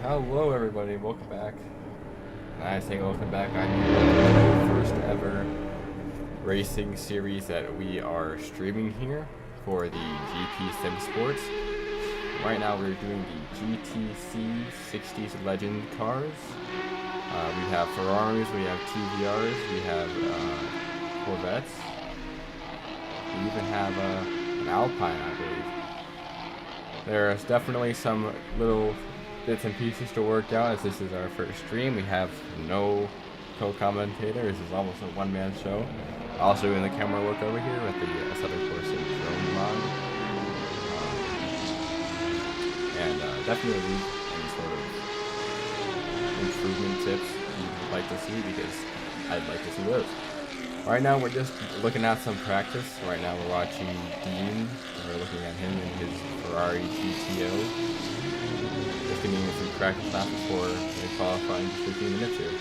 Hello, everybody. Welcome back. And I say welcome back. I'm here with the first ever racing series that we are streaming here for the GP Simsports. Right now, we're doing the GTC 60s Legend cars. We have Ferraris, we have TVRs, we have Corvettes. We even have an Alpine, I believe. There's definitely some little bits and pieces to work out as this is our first stream. We have no co-commentator. This is almost a one-man show. Also doing the camera work over here with the Southern Corsa drone mod. Definitely leave any sort of improvement tips you'd like to see because I'd like to see those. Right now we're just looking at some practice. Right now we're watching Dean. We're looking at him in his Ferrari GTO. Just getting some practice laps before they qualify in just 15 minutes here.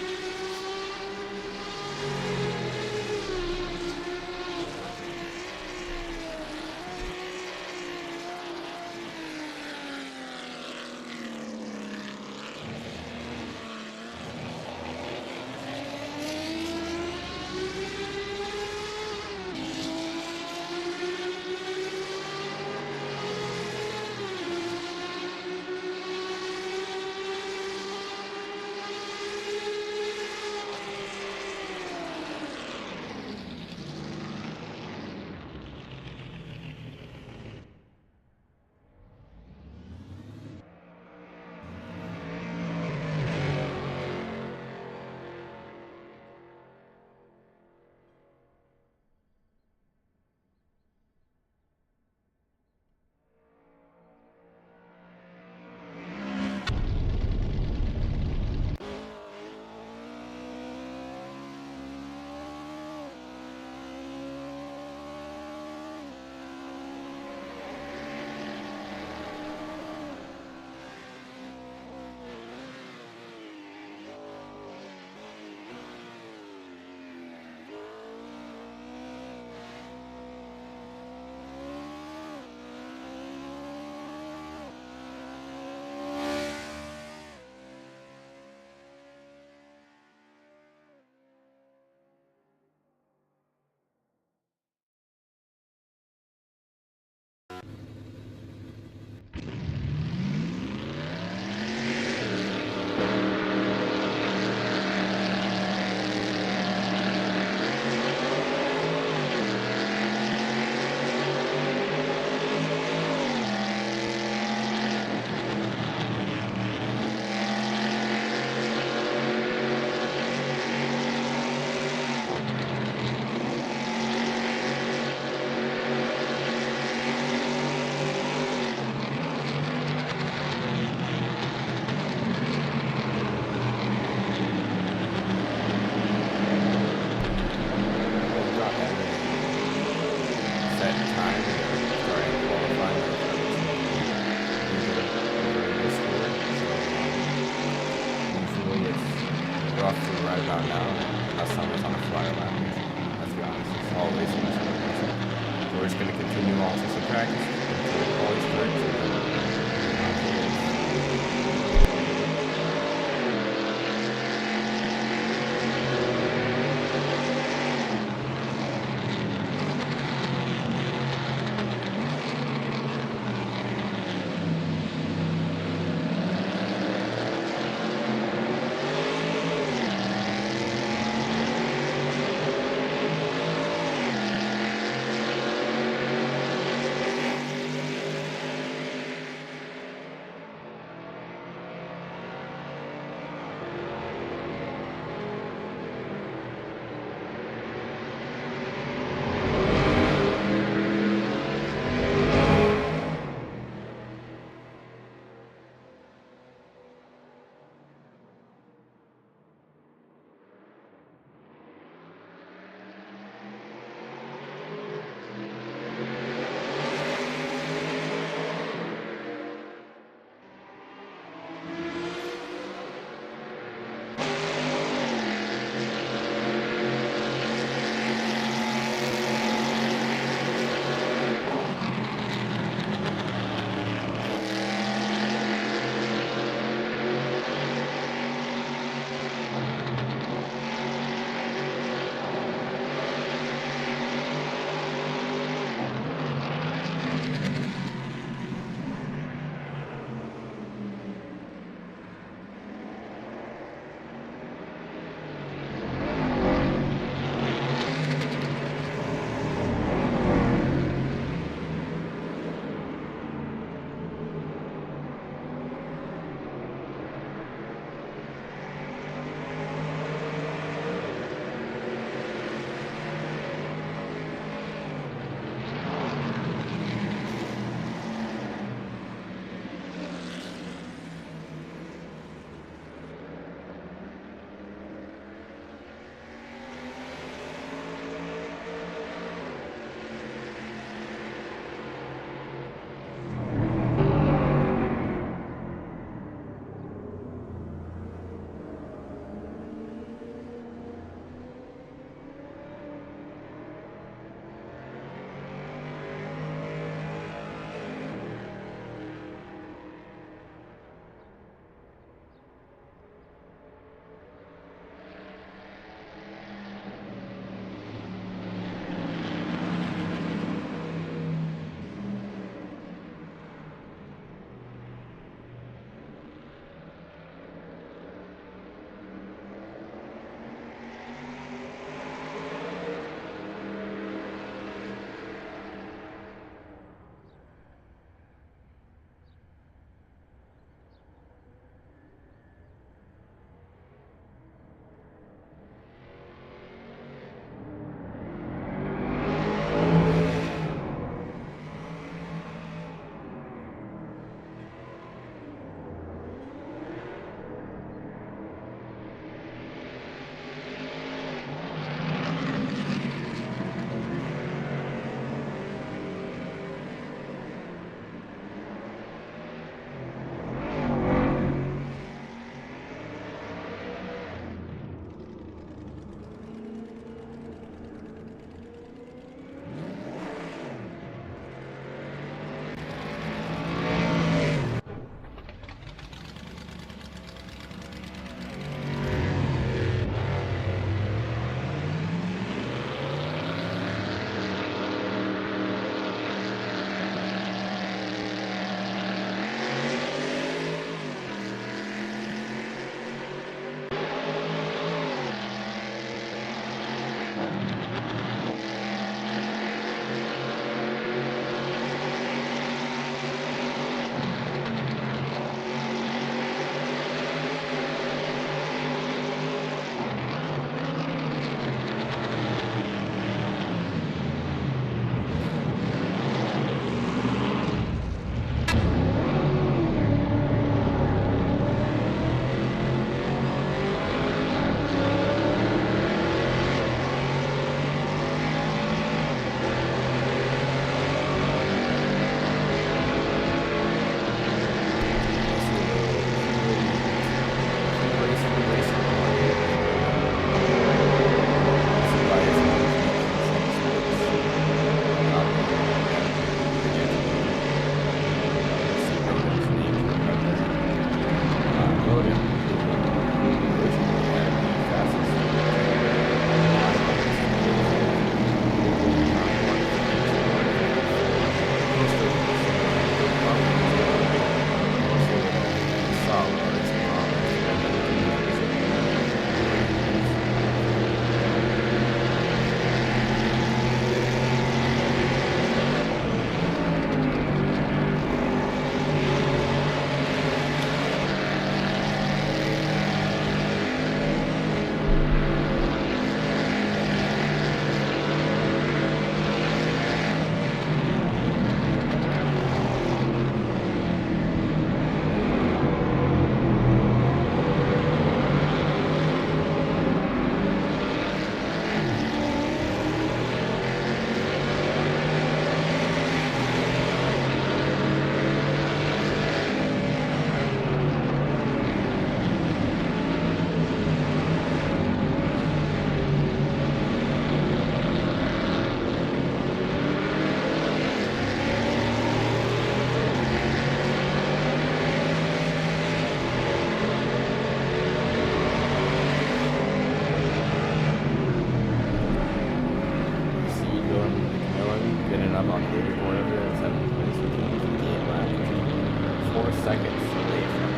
4 seconds away from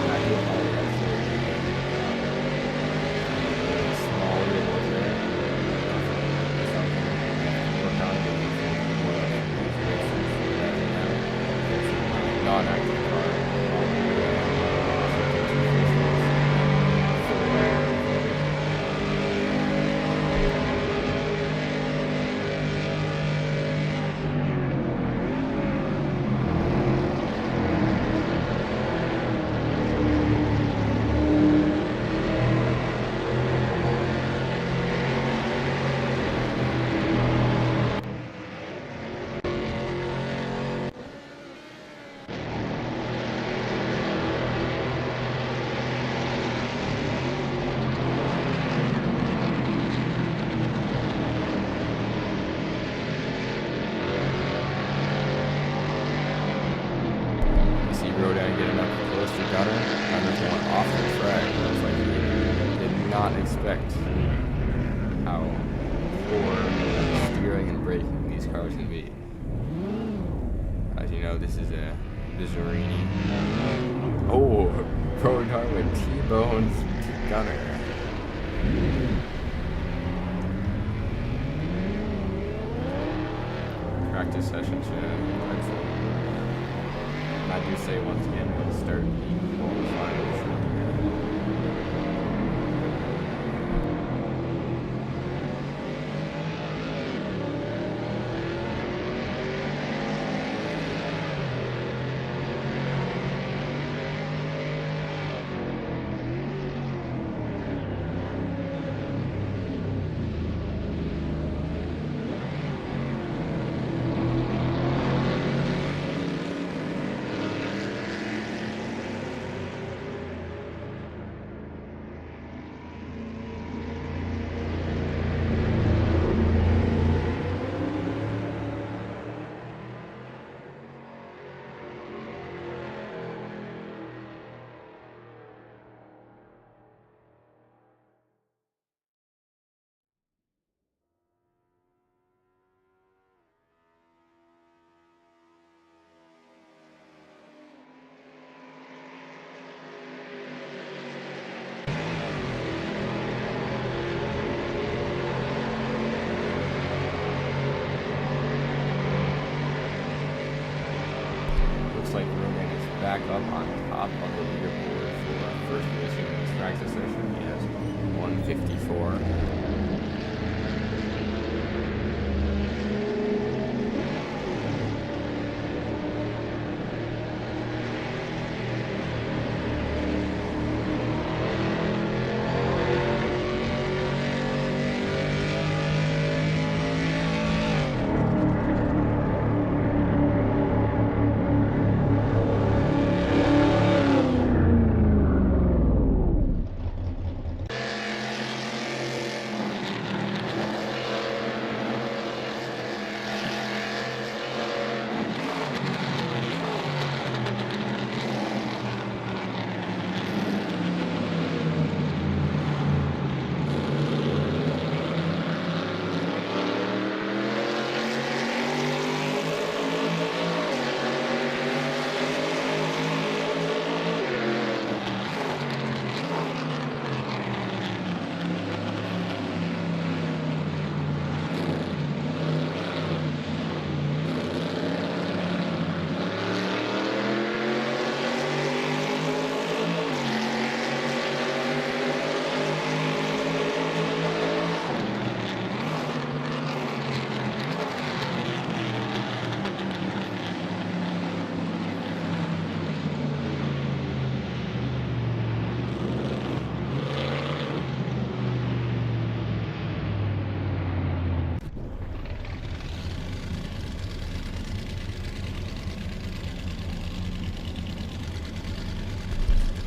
I do apologize for the small little there. Something to work on getting more of these races now. It's my non-active car. Rodan getting up close to Gunner. Gunner's going off the track. Looks like he did not expect how poor steering and braking these cars can be. As you know, this is a Vizzarini. Oh, Rodan with T-bones Gunner. Practice session should. I do say once again we'll start the qualifying. Like Rogan is back up on top of the leaderboard for first position in this practice session. He has 154.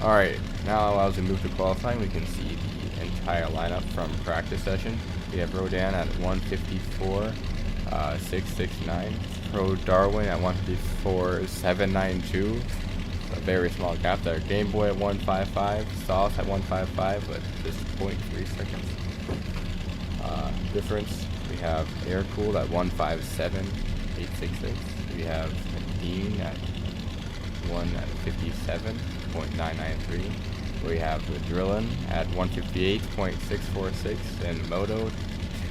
Alright, now as we move to qualifying, we can see the entire lineup from practice session. We have Rodan at 154, 669. Pro Darwin at 154, 792. A very small gap there. Game Boy at 155, Sauce at 155, but just 0.3 seconds difference. We have Air Cooled at 157, 866. We have Dean at 157.993. We have the Drillin at 158.646 and Moto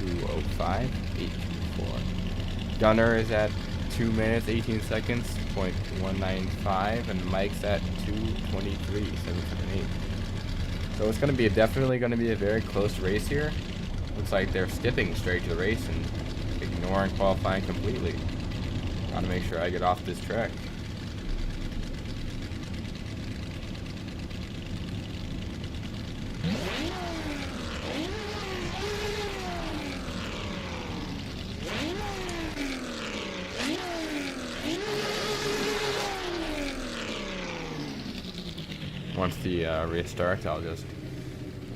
205.824. Gunner is at 2 minutes 18 seconds .195 and Mike's at 2:23.778. So it's going to be definitely going to be a very close race here. Looks like they're skipping straight to the race and ignoring qualifying completely. Gotta make sure I get off this track. Once the race starts, I'll just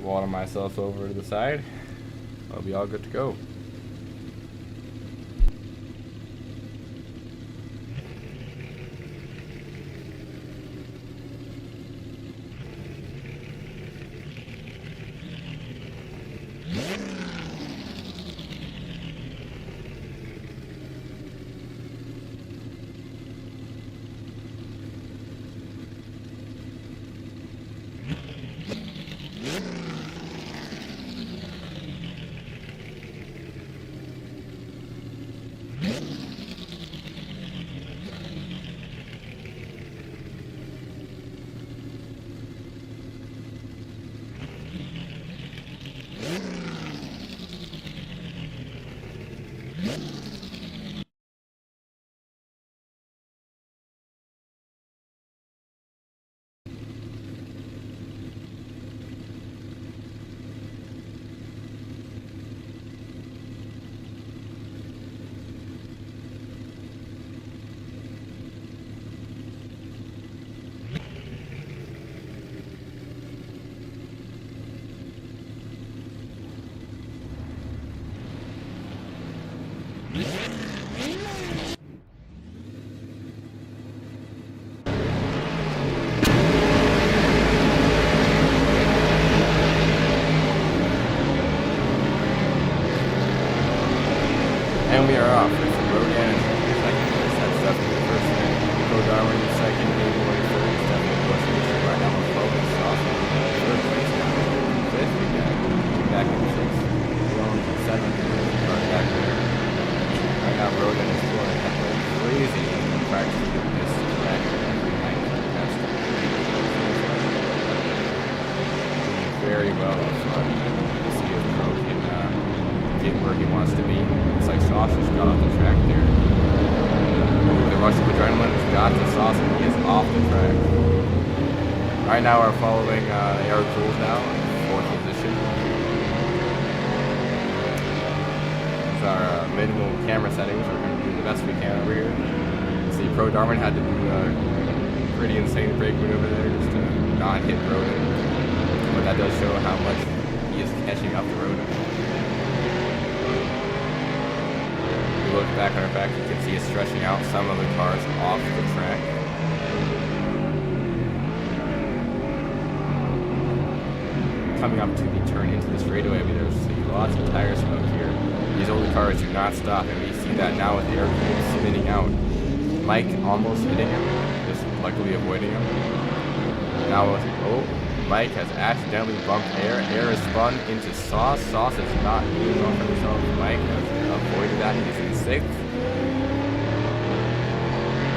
water myself over to the side. I'll be all good to go. And we are off with Rodan in second place. That's definitely the first thing. Darwin in second, Mayboy third. Definitely pushing this right now with Logan Sauce. Third place now. Fifth, we got back in sixth. Long seventh. Back there. Right now, Rodan is scoring like crazy in practice with this track every night for the past 3 years. Doing very well up front. To see if Pro can get where he wants to be. Looks like Sauce just got off the track there. The rush of adrenaline has got to Sauce and he is off the track. Right now we're following Eric Jules now in 4th position. It's our minimal camera settings. We're going to do the best we can over here. See, Pro Darwin had to do a pretty insane brake maneuver there just to not hit Rodan. But that does show how much he is catching up to Rodan. Look back on our back, you can see it's stretching out some of the cars off the track. Coming up to the turn into the straightaway, there's lots of tire smoke here. These older cars do not stop, and we see that now with the air coolers spinning out. Mike almost hitting him, just luckily avoiding him. Now, Mike has accidentally bumped Air. Air is spun into Sauce. Sauce is not moving on for himself. Mike has avoided that. He's in 6th.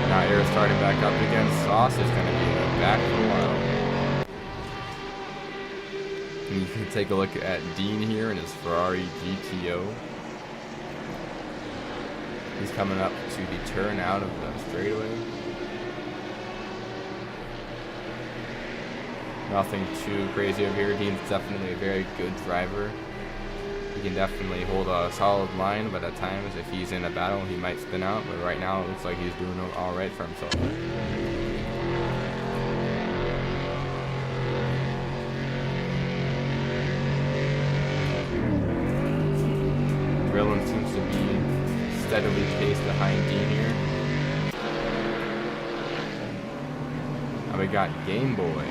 Now Air is starting back up again. Sauce is going to be in the back for a while. And you can take a look at Dean here in his Ferrari GTO. He's coming up to the turn out of the straightaway. Nothing too crazy over here. Dean's definitely a very good driver. He can definitely hold a solid line, but at times if he's in a battle he might spin out, but right now it looks like he's doing alright for himself. Drillin seems to be steadily paced behind Dean here. And we got Game Boy.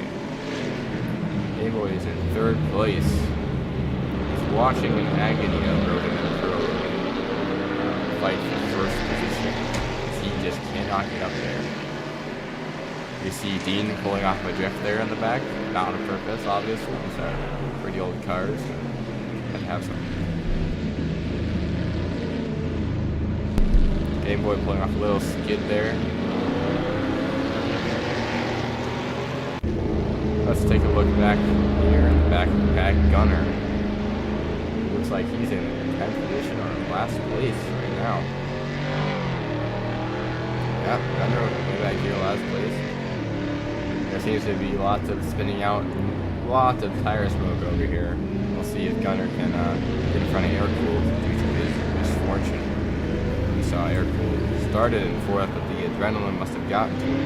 Game Boy is in 3rd place. He's watching in agony of Rodan and Pro fight for 1st position. He just cannot get up there. You see Dean pulling off a drift there in the back, not on purpose, obviously. These are pretty old cars. Had to have some. Game Boy pulling off a little skid there. Let's take a look back here in the back of the pack. Gunner. Looks like he's in 10th position or last place right now. Yeah, Gunner way back here, last place. There seems to be lots of spinning out, lots of tire smoke over here. We'll see if Gunner can get in front of Air-Cooled due to his misfortune. We saw Air-Cooled started in 4th, but the adrenaline must have gotten to him.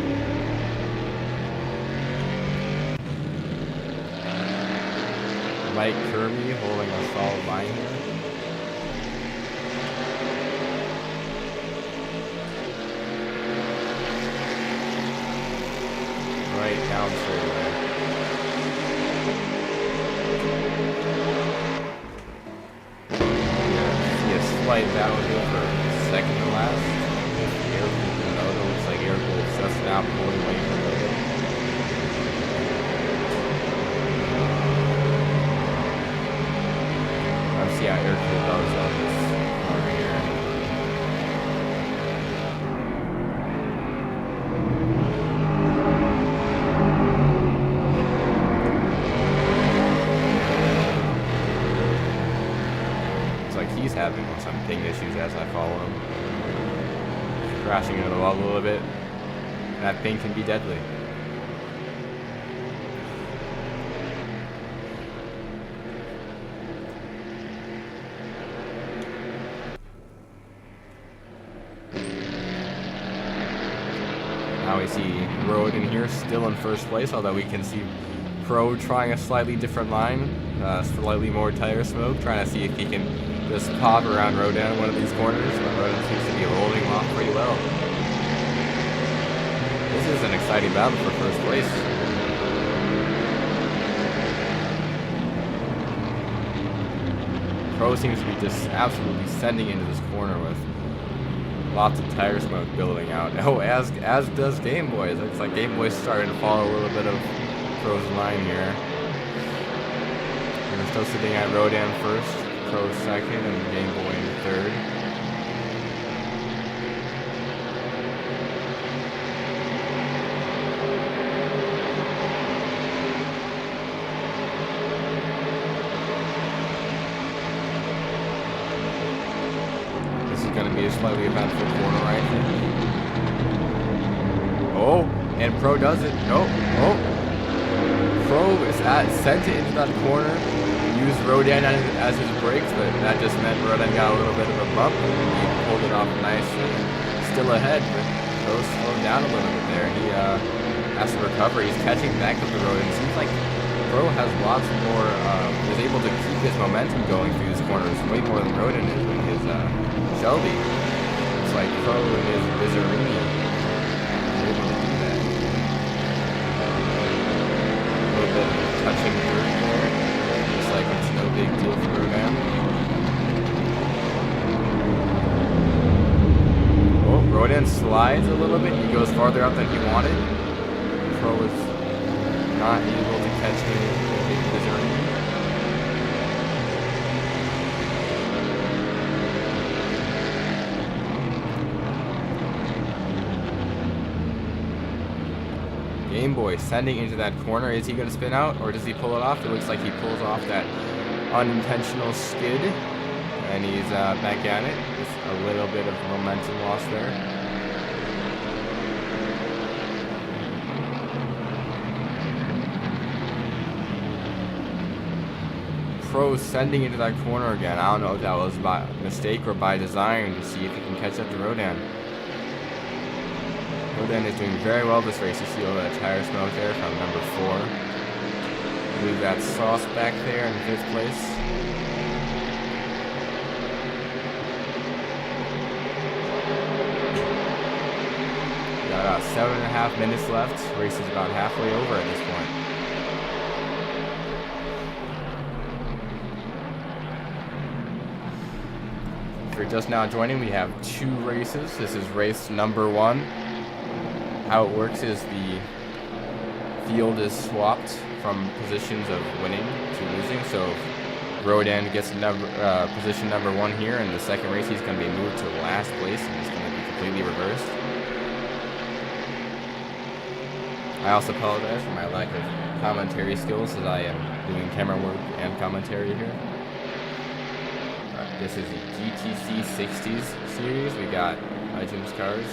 Mike Kirby holding a solid line here. Right down straightaway. See a slight battle here for second to last. Air-Cooled looks like Air-Cooled just now pulling away from the middle. See how Air-Cooled goes on this over here. Looks like he's having some ping issues as I follow him. Crashing into the wall a little bit. That ping can be deadly. Now we see Road in here still in first place, although we can see Pro trying a slightly different line, slightly more tire smoke, trying to see if he can just pop around Rodan one of these corners, but Rodan seems to be holding off pretty well. This is an exciting battle for first place. Pro seems to be just absolutely sending into this corner with lots of tire smoke building out. Oh, as does Game Boy. It looks like Game Boy's starting to follow a little bit of Pro's line here. We're still sitting at Rodan first, Pro second, and Game Boy in third. Going to be a slightly eventful corner right here. Oh, and Pro does it. No, oh. Pro is sent it into that corner. Used Rodan as his brakes, but that just meant Rodan got a little bit of a bump. He pulled it off nicely. Still ahead, but Pro slowed down a little bit there. He has to recover. He's catching back with the Rodan. It seems like Pro has lots more, is able to keep his momentum going through these corners way more than Rodan is with his Shelby. It's like Pro and his Bizzarini able to do that. A little bit of touching dirt there. Looks like it's no big deal for Rodan. Oh, Rodan slides a little bit. He goes farther out than he wanted. Pro is not able to catch him with Bizzarini. Game Boy sending into that corner. Is he going to spin out or does he pull it off? It looks like he pulls off that unintentional skid and he's back at it. Just a little bit of momentum loss there. Pro sending into that corner again. I don't know if that was by mistake or by design to see if he can catch up to Rodan. Rodan is doing very well this race. You see all that tire smoke there from number 4. I believe that's Sauce back there in 5th place. Got about 7.5 minutes left. Race is about halfway over at this point. If you're just now joining, we have 2 races. This is race number 1. How it works is the field is swapped from positions of winning to losing. So Rodan gets position number 1 here, and the second race he's going to be moved to last place, and it's going to be completely reversed. I also apologize for my lack of commentary skills, as I am doing camera work and commentary here. This is the GTC 60s series. We got Legends cars.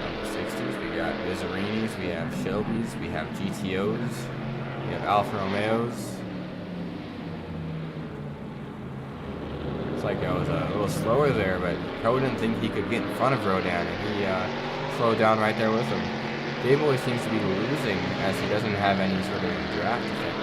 On the 60s, we got Vizzerinis, we have Shelbys, we have GTOs, we have Alfa Romeos. Looks like I was a little slower there, but Pro didn't think he could get in front of Rodan, and he slowed down right there with him. Dave always seems to be losing, as he doesn't have any sort of draft effect.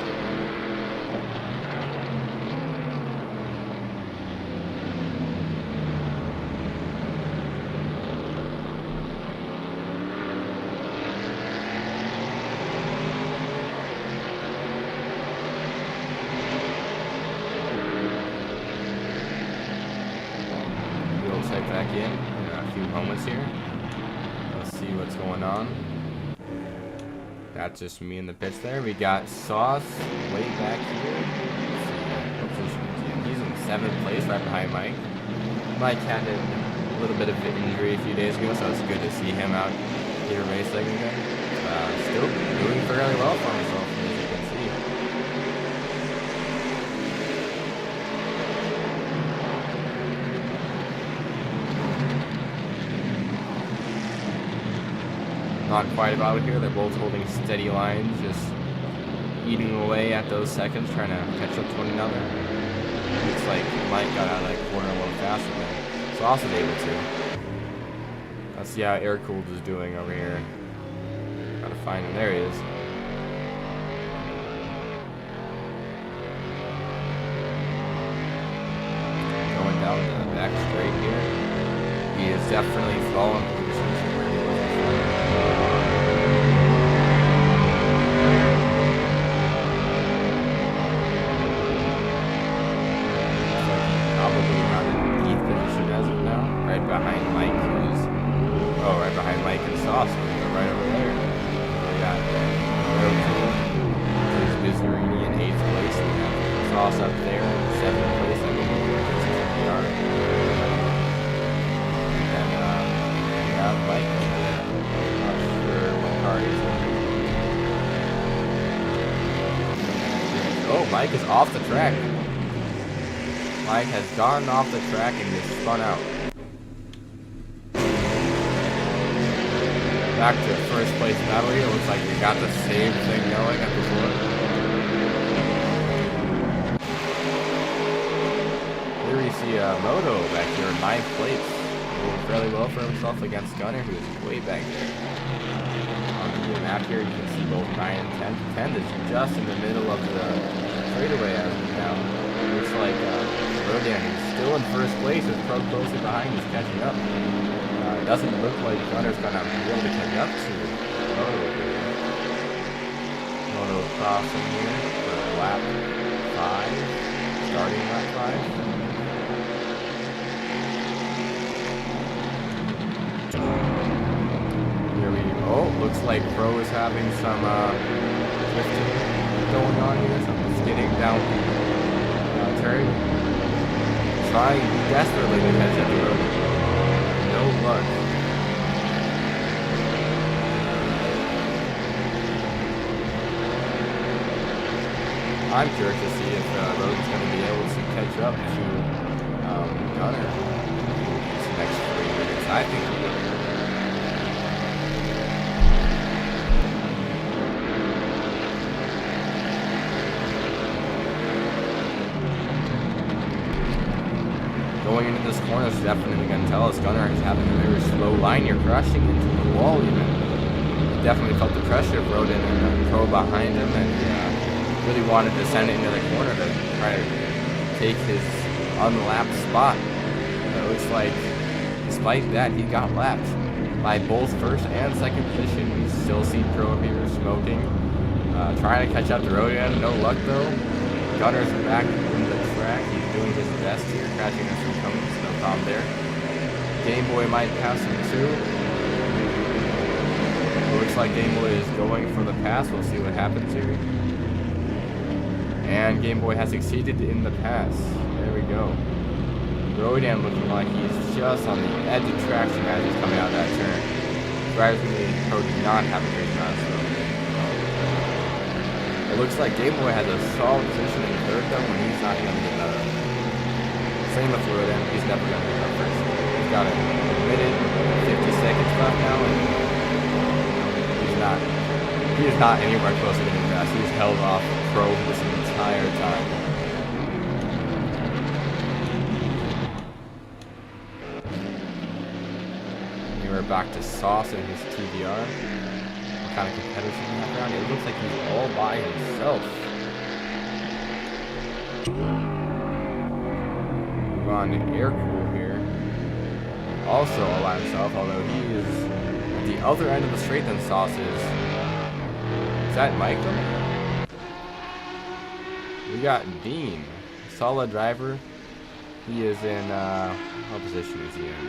We'll check back in a few moments here. Let's see what's going on. That's just me in the pits there. We got Sauce way back here. Let's see what position he's in. He's in 7th place, right behind Mike. Mike had a little bit of an injury a few days ago, so it's good to see him out here racing again. Still doing fairly well for himself, as you can see. Not quite about it here. They're both holding steady lines, just eating away at those seconds, trying to catch up to one another. Looks like Mike got out of that corner a little faster than Sauce was able to. Let's see how Air Cooled is doing over here. Gotta find him. There he is. Going down the back straight here. He is definitely falling positions from where he was before. Probably not in 8th position as of now. Right behind Mike, right behind Mike and Sauce. Right over there. We got there's Bizzarini in 8th place. We have Sauce up there in 7th place. I believe we are. And then we have Mike over there. Not sure what car he's in. Oh, Mike is off the track. Mike has gone off the track and just spun out. Back to first place battle here. Looks like we got the same thing going as before. Here we see Moto back here in 9th place. Doing fairly well for himself against Gunner, who is way back there. On the map here, you can see both 9 and 10. 10 is just in the middle of the straightaway as of now. Looks like Rodan is still in first place with Pro closely behind. He's catching up. It doesn't look like Gunner's going to be able to catch up to Moto here. Moto crossing here for lap 5, starting lap 5. Here we go. Looks like Pro is having some drifting going on here, some skidding down the turn. Trying desperately to catch up to Rodan. No luck. I'm curious to see if Rodan's going to be able to catch up to Gunner these next 3 minutes. I think he will. Going into this corner is definitely going to tell us Gunner is having a very slow line. You're crashing into the wall even. He definitely felt the pressure of Rodan and Pro behind him, and really wanted to send it into the corner to try to take his unlapped spot. It looks like despite that, he got lapped by both first and second position. We still see Pro here smoking, trying to catch up to Rodan. No luck though. Gunner's back in the track. He's doing his best here, crashing into some cones. No problem there. Game Boy might pass him too. Looks Looks like Game Boy is going for the pass. We'll see what happens here. And Game Boy has succeeded in the pass. There we go. Rodan looking like he's just on the edge of traction as he's coming out of that turn. Surprisingly, Pro did not have a great pass though. It looks like Game Boy has a solid position in third though when he's not going to get that. Same with Rodan, he's never going to get that first. He's got a minute, 50 seconds left now, and he is not anywhere close to getting fast. He's held off Pro this entire time. We're back to Sauce and his TVR. What kind of competitors in that round? It looks like he's all by himself. Move on to Aircool here. Also all by himself, although he is at the other end of the straight than Sauce is. Is that Michael? We got Dean. Solid driver. He is in, what position is he in?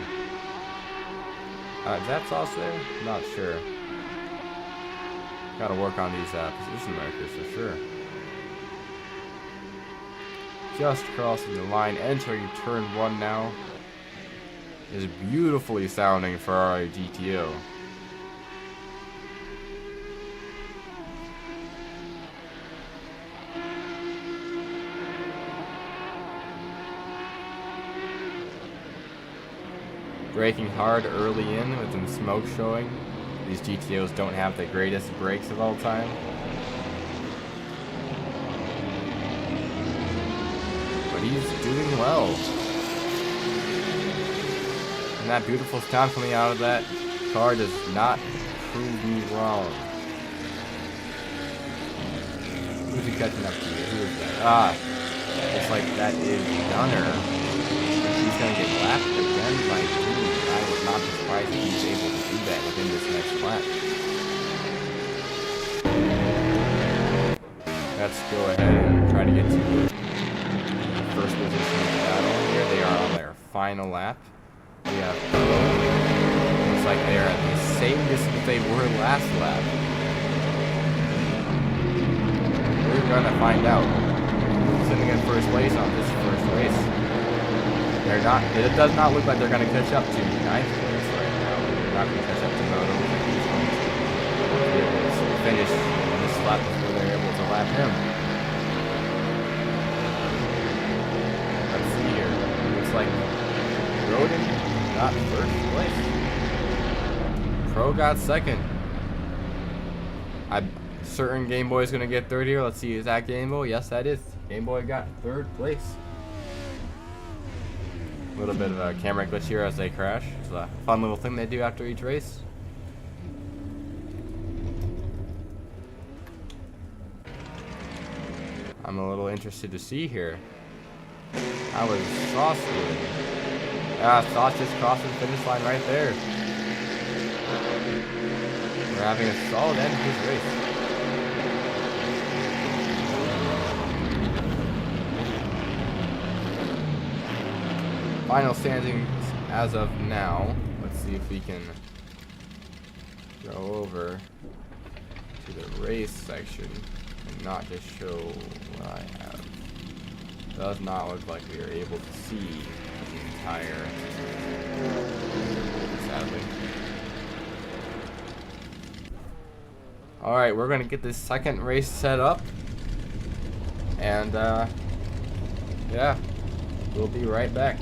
Is that Sauce there? Not sure. Gotta work on these position markers for sure. Just crossing the line, entering turn 1 now. Is beautifully sounding for our GTO. Braking hard early in with some smoke showing. These GTOs don't have the greatest brakes of all time. But he's doing well. And that beautiful sound coming out of that car does not prove me wrong. Who's he catching up to? Who is that? Looks like that is Gunner. He's going to get lapped again by Dean. I was not surprised that he's able to do that within this next lap. Let's go ahead and try to get to the first position of the battle here. They are on their final lap. We have looks like they are at the same distance they were last lap. We're going to find out. Sitting in first place on this first race. They're not. It does not look like they're going to catch up to 9th place right now. They're not going to catch up to Moto. He's going to be able to finish this lap before they're able to lap him. Let's see here. Looks like Rodan got first place. Pro got second. I'm certain Game Boy is going to get third here. Let's see. Is that Game Boy? Yes, that is. Game Boy got third place. A little bit of a camera glitch here as they crash. It's a fun little thing they do after each race. I'm a little interested to see here. How is Sauce doing? Sauce just crossed the finish line right there. We're having a solid end to this race. Final standings as of now. Let's see if we can go over to the race section and not just show what I have. Does not look like we are able to see the entire, sadly. Alright, we're going to get this second race set up. And, yeah, we'll be right back.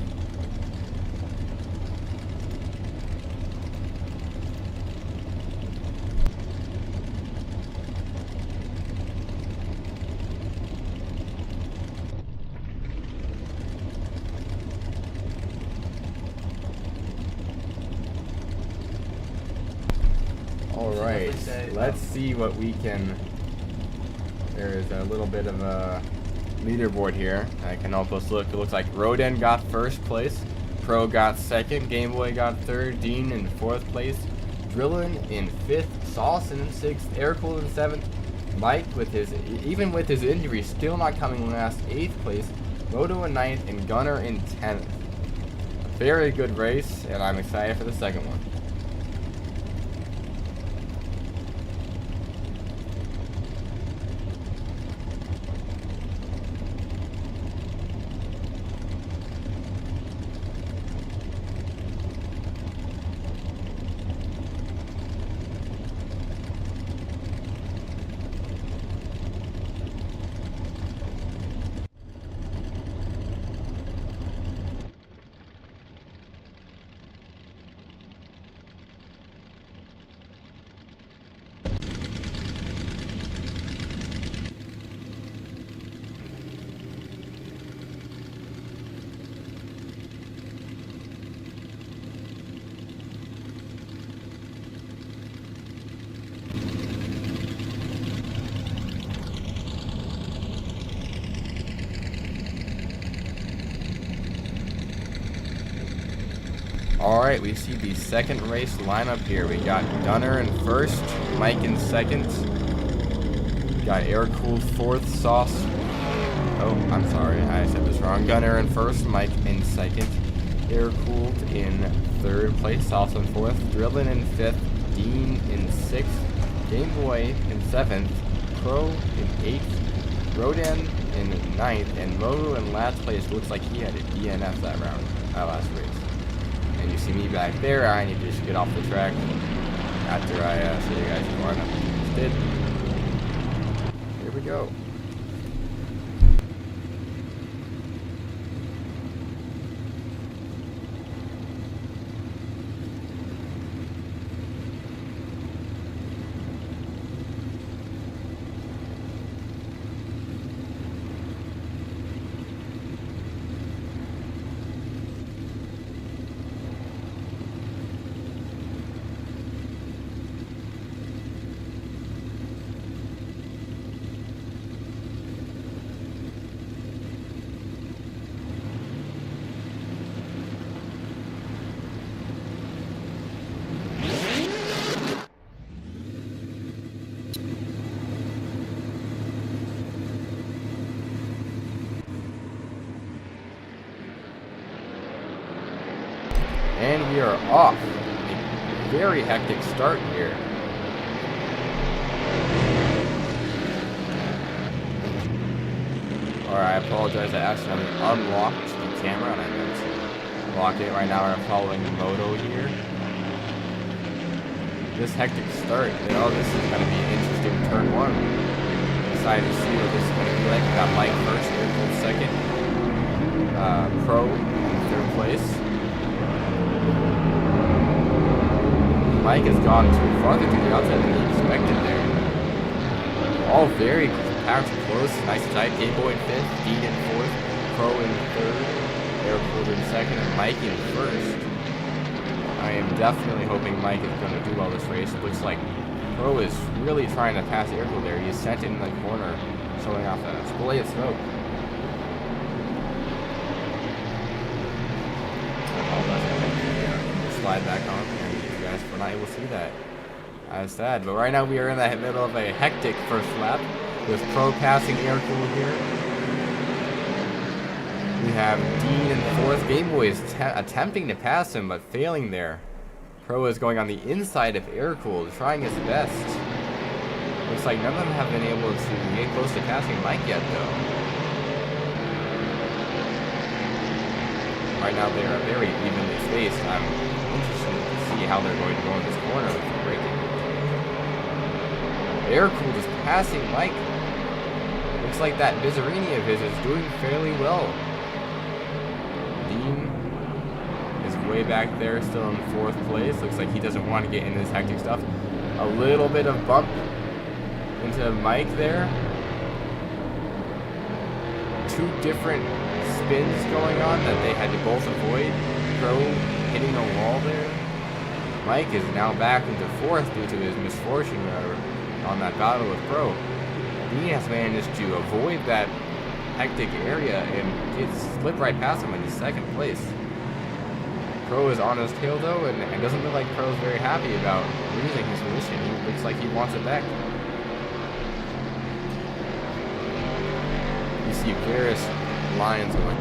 Alright, let's see what we can. There is a little bit of a leaderboard here. I can almost look. It looks like Rodan got first place, Pro got second, Game Boy got third, Dean in fourth place, Drillin in fifth, Sauce in sixth, Aircool in seventh, Mike with his, even with his injury, still not coming last, eighth place, Moto in ninth, and Gunner in 10th. Very good race, and I'm excited for the second one. Alright, we see the second race lineup here. We got Gunner in first, Mike in second. We got air-cooled fourth, Sauce. Oh, I'm sorry, I said this wrong. Gunner in first, Mike in second. Air-cooled in third place, Sauce in fourth. Drillin in fifth, Dean in sixth. Game Boy in seventh. Pro in eighth. Rodan in ninth. And Moto in last place. Looks like he had a DNF that round, last race. And you see me back there. I need to just get off the track after I show you guys what I just did. Here we go. And we are off. A very hectic start here. Alright, I apologize. I accidentally unlocked the camera and I meant to lock it. Right now we're following the Moto here. This hectic start. Oh, this is going to be an interesting turn one. Excited to see what this is going to be like. We got Mike first, Airfield second. Pro in third place. Mike has gone too farther to the outside than he expected there. All very packed close, nice and tight. Game Boy in fifth, Dean in fourth, Pro in third, Airfield in second, and Mike in first. I am definitely hoping Mike is going to do well this race. It looks like Pro is really trying to pass Airfield there. He is sent in the corner, showing off a display of smoke. Slide back on there. You guys were not able to see that. That's sad. But right now we are in the middle of a hectic first lap with Pro passing Aircool here. We have Dean in fourth. Game Boy is attempting to pass him but failing there. Pro is going on the inside of Aircool, trying his best. Looks like none of them have been able to get close to passing Mike yet though. Right now they are very evenly spaced. I'm interested to see how they're going to go in this corner with the braking. Aircool is passing Mike. Looks like that Bizzarini of his is doing fairly well. Dean is way back there, still in fourth place. Looks like he doesn't want to get in this hectic stuff. A little bit of bump into Mike there. Two different spins going on that they had to both avoid. Pro hitting the wall there. Mike is now back into fourth due to his misfortune on that battle with Pro. He has managed to avoid that hectic area and slip right past him in second place. Pro is on his tail though, and it doesn't look like Pro is very happy about losing his position. He looks like he wants it back. You see various lines going.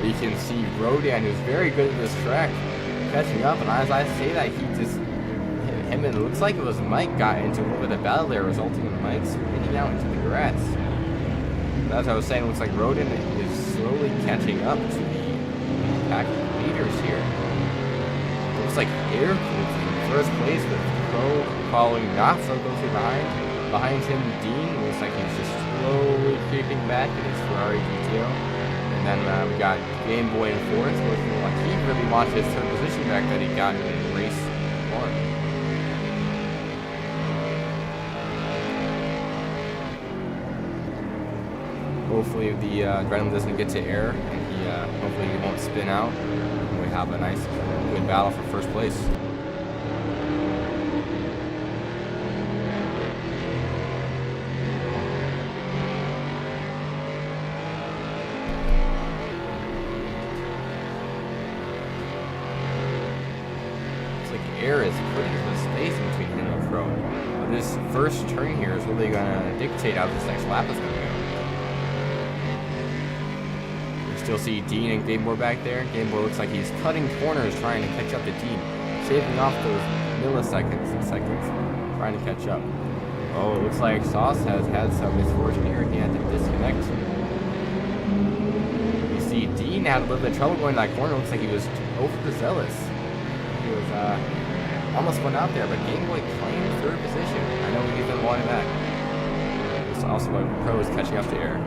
We can see Rodan, who's very good at this track, catching up, and as I say that, he just him and it looks like it was Mike got into a little bit of battle there, resulting in Mike spinning out into the grass. But as I was saying, it looks like Rodan is slowly catching up to the pack leaders here. It looks like Aircool is in first place with Pro following not so closely behind. Behind him, Dean looks like he's just slowly creeping back in his Ferrari GTO. And then we got Game Boy in fourth. Looking like he really wants his third position back that he got in race 1. Hopefully the adrenaline doesn't get to air, and hopefully he won't spin out. And we have a nice, good battle for first place. Looks like air is putting the space between him and Pro. But this first turn here is really going to dictate how this next lap is going to go. Still see Dean and Game Boy back there. Game Boy looks like he's cutting corners trying to catch up to Dean, shaving off those milliseconds and seconds, trying to catch up. Oh, it looks like Sauce has had some misfortune here. He had to disconnect. You see Dean had a little bit of trouble going to that corner. Looks like he was overzealous. He was almost went out there, but Game Boy claimed third position. I know we even wanted that. It's also why Pro is catching up to air.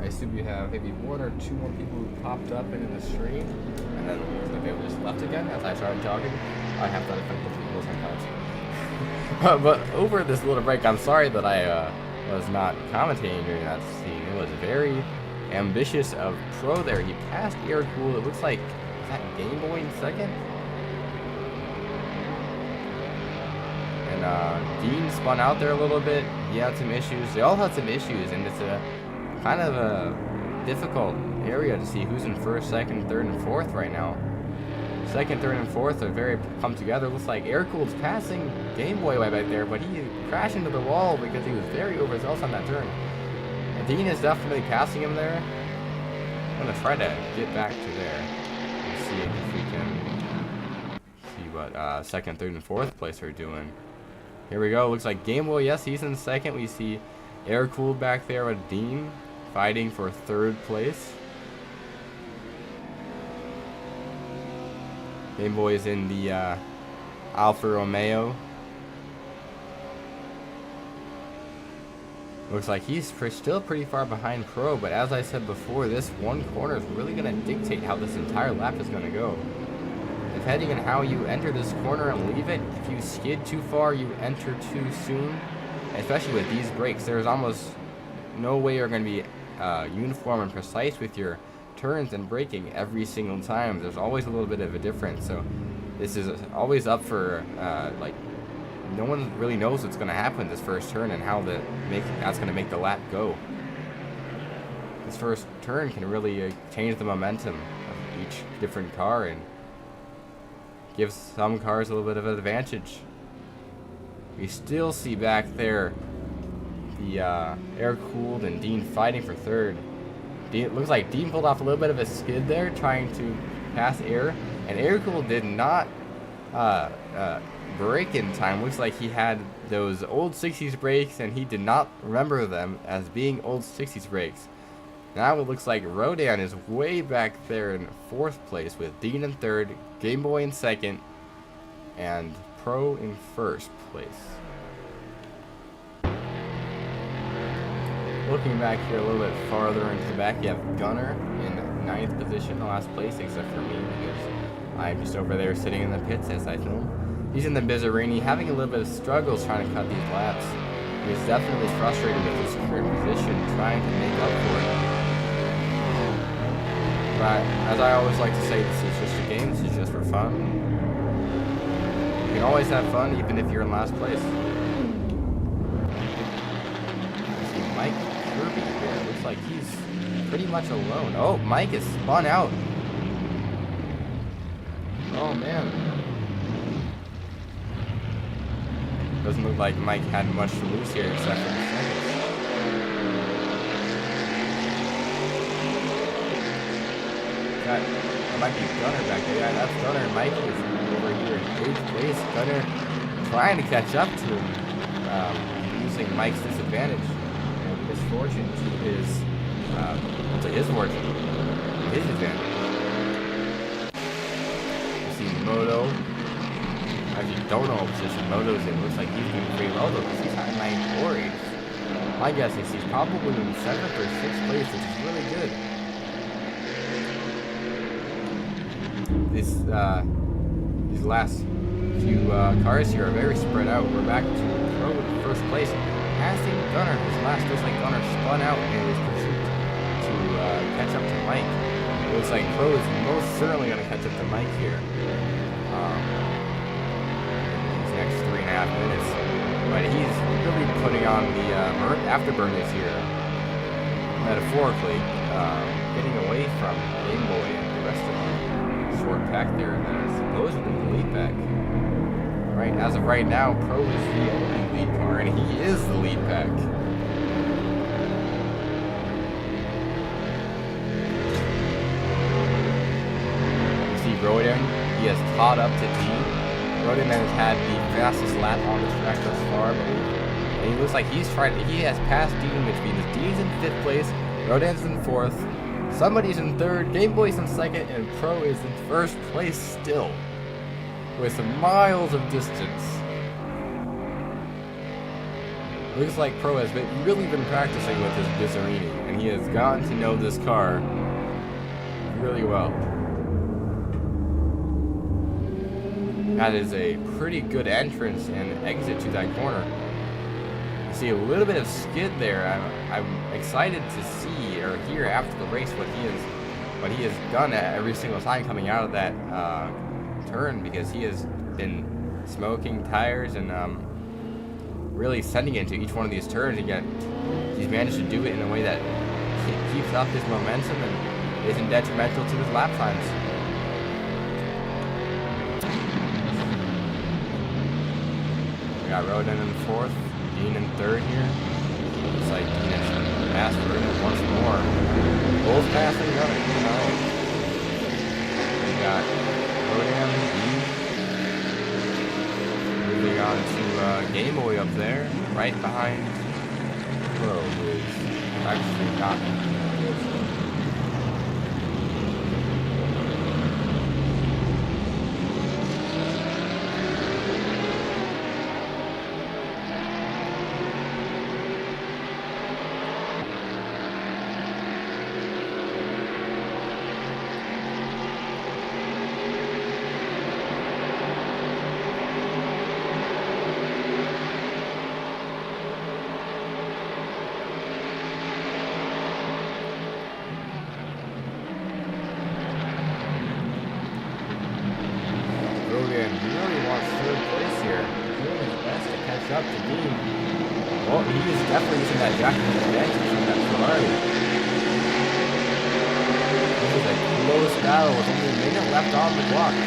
I assume you have maybe one or two more people who popped up into the stream, and then they were just left again as I started talking. I have that effect with people sometimes. But over this little break, I'm sorry that I was not commentating during that scene. It was very ambitious of Pro there. He passed Air Cool. It looks like, is that Game Boy in second? And Dean spun out there a little bit. He had some issues. They all had some issues, and it's a kind of a difficult area to see who's in first, second, third, and fourth right now. Second, third, and fourth are very come together. Looks like Air-Cool's passing Game Boy way back there, but he crashed into the wall because he was very overzealous on that turn. And Dean is definitely passing him there. I'm going to try to get back to there and see if we can see what second, third, and fourth place are doing. Here we go. Looks like Game Boy, yes, he's in second. We see Air-Cooled back there with Dean fighting for third place. Game Boy is in the Alfa Romeo. Looks like he's still pretty far behind Pro, but as I said before, this one corner is really going to dictate how this entire lap is going to go. Depending on how you enter this corner and leave it, if you skid too far, you enter too soon. Especially with these brakes, there's almost no way you're going to be uniform and precise with your turns and braking every single time. There's always a little bit of a difference. So this is always up for like, no one really knows what's going to happen this first turn and how that's going to make the lap go. This first turn can really change the momentum of each different car and give some cars a little bit of an advantage. We still see back there the air-cooled and Dean fighting for third. It looks like Dean pulled off a little bit of a skid there trying to pass Air, and air-cooled did not brake in time. Looks like he had those old 60s brakes and he did not remember them as being old 60s brakes. Now it looks like Rodan is way back there in 4th place with Dean in 3rd, Game Boy in 2nd, and Pro in 1st place. Looking back here a little bit farther into the back, you have Gunner in 9th position, last place, except for me, because I'm just over there sitting in the pits as I film. He's in the Bizzarini, having a little bit of struggles trying to cut these laps. He's definitely frustrated with his current position, trying to make up for it. But as I always like to say, this is just a game, this is just for fun. You can always have fun, even if you're in last place. I see Mike Kirby here. Looks like he's pretty much alone. Oh, Mike is spun out. Oh, man. Doesn't look like Mike had much to lose here except for the seconds. That might be Gunner back there. Yeah, that's Gunner. Mike is over here in 8th place. Gunner trying to catch up to him, using Mike's disadvantage. Misfortune to his fortune, his advantage. You see Moto. If you don't know what position Moto's in, looks like he's doing pretty well though, because he's at 9th or 8th. My guess is he's probably in 7th or 6th place, which is really good. These last few cars here are very spread out. We're back to Pro in 1st place, passing Gunner. His last looks like Gunner spun out in his pursuit to catch up to Mike. It looks like Pro is most certainly going to catch up to Mike here. Next 3.5 minutes, but he's really putting on the afterburners here, metaphorically, getting away from Game Boy and the rest of the short pack there, and then supposedly the lead pack. Right, as of right now, Pro is the only lead car, and he is the lead pack. You see Rodan, he has caught up to Dean. Rodan has had the fastest lap on the track thus far, and he looks like he has passed Dean, which means Dean's in 5th place, Rodan's in 4th, somebody's in 3rd, Game Boy's in 2nd, and Pro is in 1st place still, with some miles of distance. Looks like Pro has really been practicing with his Bizzarini, and he has gotten to know this car really well. That is a pretty good entrance and exit to that corner. You see a little bit of skid there. I'm excited to see or hear after the race what he has done at every single time coming out of that turn, because he has been smoking tires and really sending it into each one of these turns, and yet he's managed to do it in a way that keeps up his momentum and isn't detrimental to his lap times. We got Rodan in 4th, Dean in 3rd here. Looks like Dean has passed Rodan once more. Both passing Gunner. Alright. We got Rodan, Dean. Moving on to Game Boy up there, right behind Pro, who is actually not. Rodan really wants third place here. Doing his best to catch up to Dean. Well, he is definitely using that jacket advantage from that Ferrari. This is a close battle with only a minute left on the clock.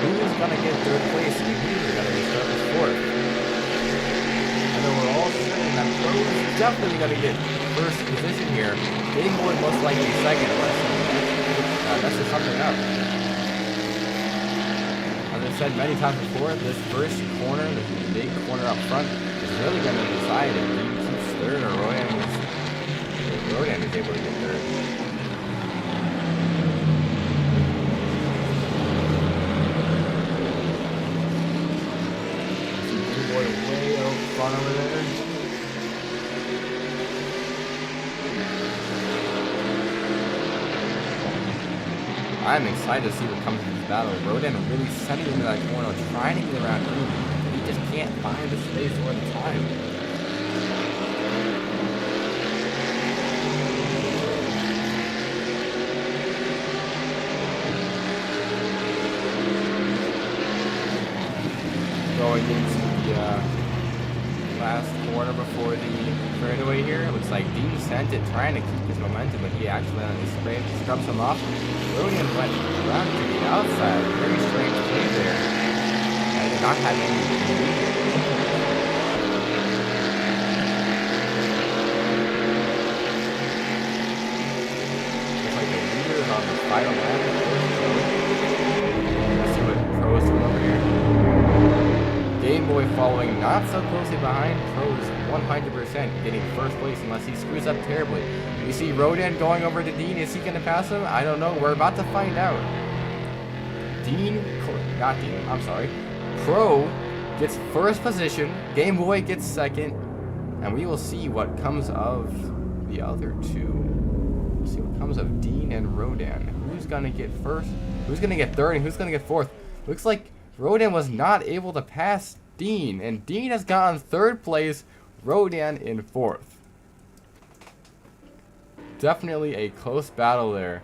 Who's gonna get third place and who's gonna be start with fourth? I know we're all certain that Pro is definitely gonna get first position here. Game Boy most likely second unless that's just something up. As I said many times before, this first corner, the big corner up front, is really going to decide if Dean keeps third or Rodan is able to get third. See Dean Boy way out front over there. I'm excited to see what comes of this battle. Rodan really sending into that corner, trying to get around him. He just can't find the space or the time. Going into the last corner before the straightaway here. It looks like Dean sent it, trying to keep his momentum, but he actually on his spray scrubs him off. Rodan went around to the outside. Very strange play there. I did not have any lead. Looks like the leader is on the final lap. Let's see what Pro's doing over here. Game Boy following not so closely behind. Pro's 100% getting first place unless he screws up terribly. You see Rodan going over to Dean. Is he going to pass him? I don't know. We're about to find out. Pro gets first position. Game Boy gets second. And we will see what comes of the other two. We'll see what comes of Dean and Rodan. Who's going to get first? Who's going to get third? And who's going to get fourth? Looks like Rodan was not able to pass Dean. And Dean has gotten third place. Rodan in fourth. Definitely a close battle there.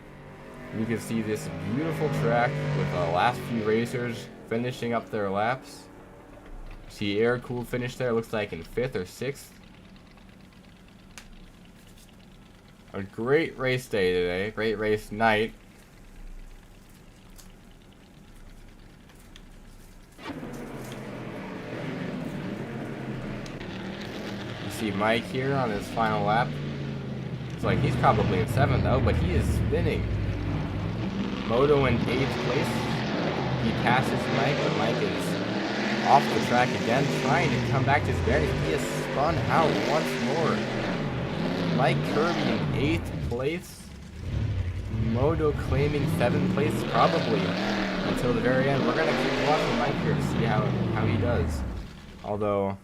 You can see this beautiful track with the last few racers finishing up their laps. See Air Cool finish there, looks like in 5th or 6th. A great race day today, great race night. You see Mike here on his final lap. It's like he's probably in 7th though, but he is spinning. Moto in 8th place. He passes Mike, but Mike is off the track again, trying to come back to his bearings. He has spun out once more. Mike Kirby in 8th place. Moto claiming 7th place, probably until the very end. We're gonna keep watching Mike here to see how he does. Although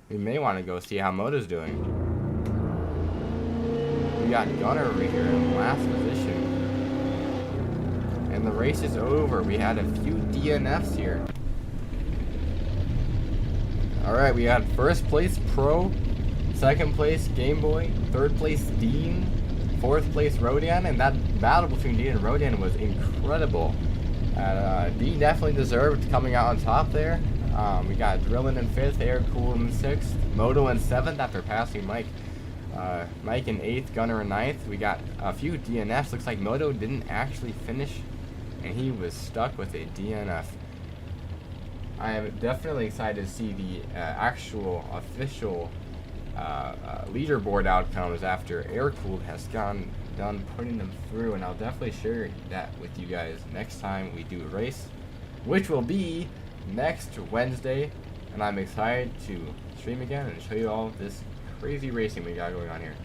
we may want to go see how Moto's doing. We got Gunner over here in last position. And the race is over. We had a few DNFs here. Alright, we had first place Pro, second place Game Boy, third place Dean, fourth place Rodan, and that battle between Dean and Rodan was incredible. Dean definitely deserved coming out on top there. We got Drillin in 5th, Air Cool in 6th, Moto in 7th after passing Mike. Mike in 8th, Gunner in 9th. We got a few DNFs. Looks like Moto didn't actually finish, and he was stuck with a DNF. I am definitely excited to see the actual official leaderboard outcomes after Air Cooled has done putting them through, and I'll definitely share that with you guys next time we do a race, which will be next Wednesday, and I'm excited to stream again and show you all this crazy racing we got going on here.